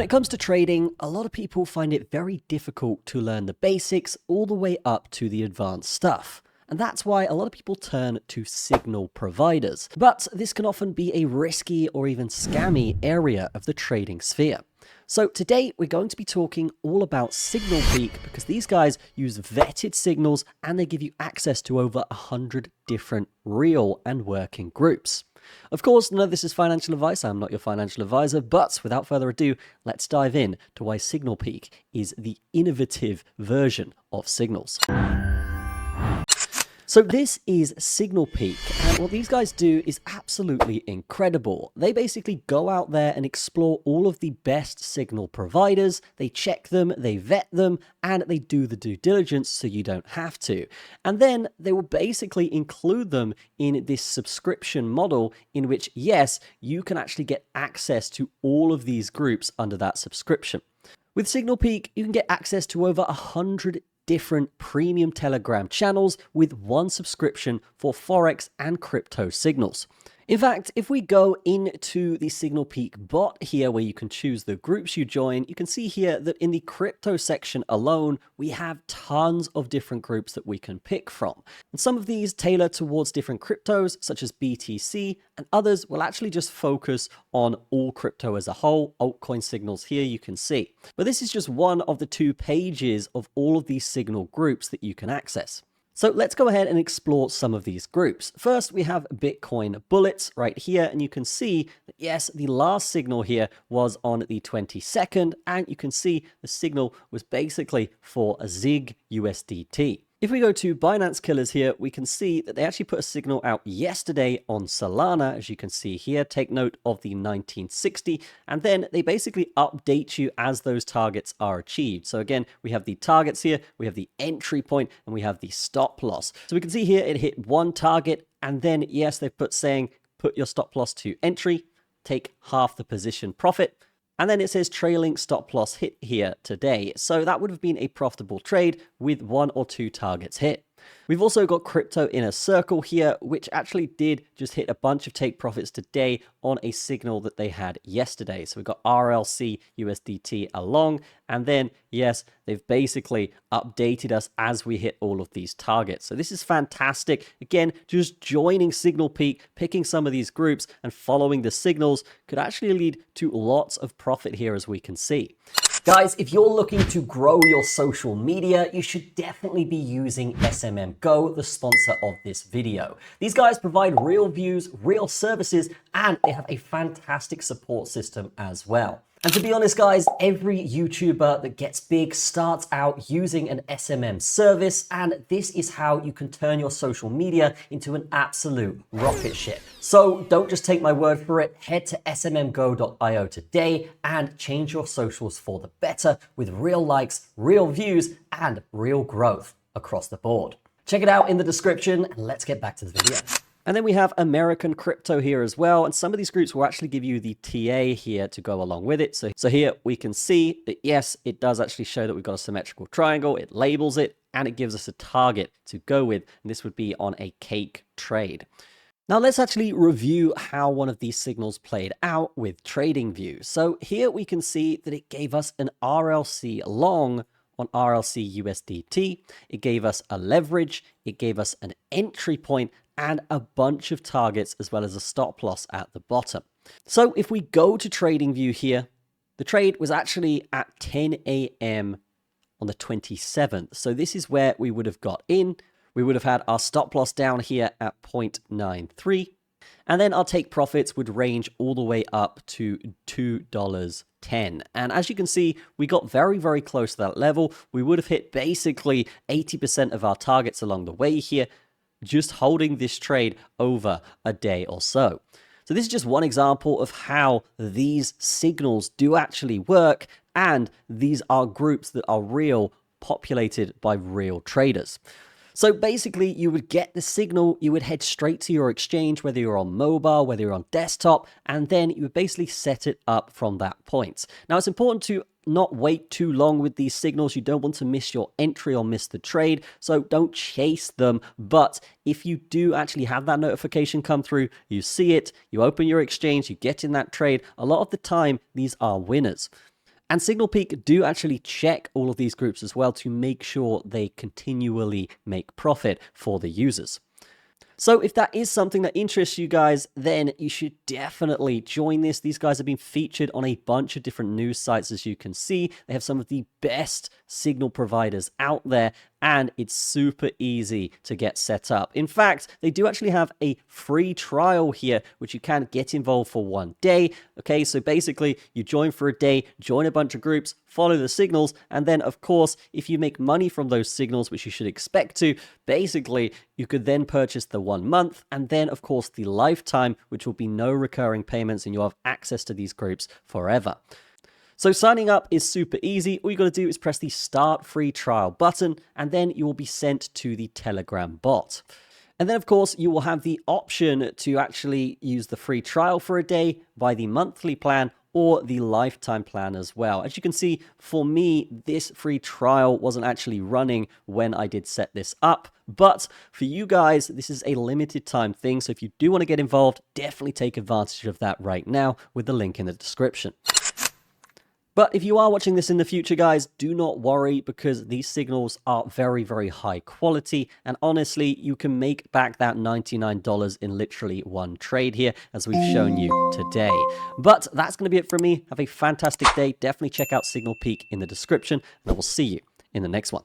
When it comes to trading, a lot of people find it very difficult to learn the basics all the way up to the advanced stuff. And that's why a lot of people turn to signal providers. But this can often be a risky or even scammy area of the trading sphere. So today we're going to be talking all about Signal Peak because these guys use vetted signals and they give you access to over 100 different real and working groups. Of course, none of this is financial advice. I'm not your financial advisor, but without further ado, let's dive in to why Signal Peak is the innovative version of signals. So this is Signal Peak, and what these guys do is absolutely incredible. They basically go out there and explore all of the best signal providers, they check them, they vet them, and they do the due diligence so you don't have to. And then they will basically include them in this subscription model in which, yes, you can actually get access to all of these groups under that subscription. With Signal Peak, you can get access to over 100 different premium Telegram channels with one subscription for Forex and crypto signals. In fact, if we go into the Signal Peak bot here where you can choose the groups you join, you can see here that in the crypto section alone, we have tons of different groups that we can pick from. And some of these tailor towards different cryptos, such as BTC, and others will actually just focus on all crypto as a whole. Altcoin signals here you can see. But this is just one of the 2 pages of all of these signal groups that you can access. So let's go ahead and explore some of these groups. First, we have Bitcoin Bullets right here, and you can see that yes, the last signal here was on the 22nd, and you can see the signal was basically for a ZIG USDT. If we go to Binance Killers here, we can see that they actually put a signal out yesterday on Solana, as you can see here. Take note of the 1960, and then they basically update you as those targets are achieved. So again, we have the targets here, we have the entry point, and we have the stop loss. So we can see here it hit one target, and then yes, they've put saying, put your stop loss to entry, take half the position profit. And then it says trailing stop loss hit here today. So that would have been a profitable trade with 1 or 2 targets hit. We've also got Crypto Inner Circle here, which actually did just hit a bunch of take profits today on a signal that they had yesterday. So we've got RLC USDT along, and then yes, they've basically updated us as we hit all of these targets. So this is fantastic. Again, just joining Signal Peak, picking some of these groups and following the signals could actually lead to lots of profit here, as we can see. Guys, if you're looking to grow your social media, you should definitely be using SMMGO, the sponsor of this video. These guys provide real views, real services, and they have a fantastic support system as well. And to be honest, guys, every YouTuber that gets big starts out using an SMM service, and this is how you can turn your social media into an absolute rocket ship. So don't just take my word for it. Head to smmgo.io today and change your socials for the better with real likes, real views, and real growth across the board. Check it out in the description, and let's get back to the video. And then we have American Crypto here as well. And some of these groups will actually give you the TA here to go along with it. So here we can see that, yes, it does actually show that we've got a symmetrical triangle. It labels it and it gives us a target to go with. And this would be on a cake trade. Now let's actually review how one of these signals played out with TradingView. So here we can see that it gave us an RLC long on RLC USDT. It gave us a leverage. It gave us an entry point and a bunch of targets as well as a stop loss at the bottom. So if we go to TradingView here, the trade was actually at 10 a.m. on the 27th. So this is where we would have got in. We would have had our stop loss down here at 0.93. And then our take profits would range all the way up to $2.10. And as you can see, we got very, very close to that level. We would have hit basically 80% of our targets along the way here, just holding this trade over a day or so. So this is just one example of how these signals do actually work, and these are groups that are real, populated by real traders. So basically, you would get the signal, you would head straight to your exchange, whether you're on mobile, whether you're on desktop, and then you would basically set it up from that point. Now, it's important to not wait too long with these signals. You don't want to miss your entry or miss the trade, so don't chase them. But if you do actually have that notification come through, you see it, you open your exchange, you get in that trade, a lot of the time, these are winners. And Signal Peak do actually check all of these groups as well to make sure they continually make profit for the users. So if that is something that interests you guys, then you should definitely join this. These guys have been featured on a bunch of different news sites, as you can see. They have some of the best signal providers out there, and it's super easy to get set up. In fact, they do actually have a free trial here, which you can get involved for 1 day. Okay, so basically you join for a day, join a bunch of groups, follow the signals, and then of course, if you make money from those signals, which you should expect to, basically you could then purchase the 1 month, and then of course the lifetime, which will be no recurring payments, and you'll have access to these groups forever. So signing up is super easy. All you got to do is press the start free trial button, and then you will be sent to the Telegram bot. And then, of course, you will have the option to actually use the free trial for a day, buy the monthly plan, or the lifetime plan as well. As you can see, for me, this free trial wasn't actually running when I did set this up. But for you guys, this is a limited time thing. So if you do want to get involved, definitely take advantage of that right now with the link in the description. But if you are watching this in the future, guys, do not worry, because these signals are very, very high quality. And honestly, you can make back that $99 in literally 1 trade here, as we've shown you today. But that's going to be it from me. Have a fantastic day. Definitely check out Signal Peak in the description, and I will see you in the next one.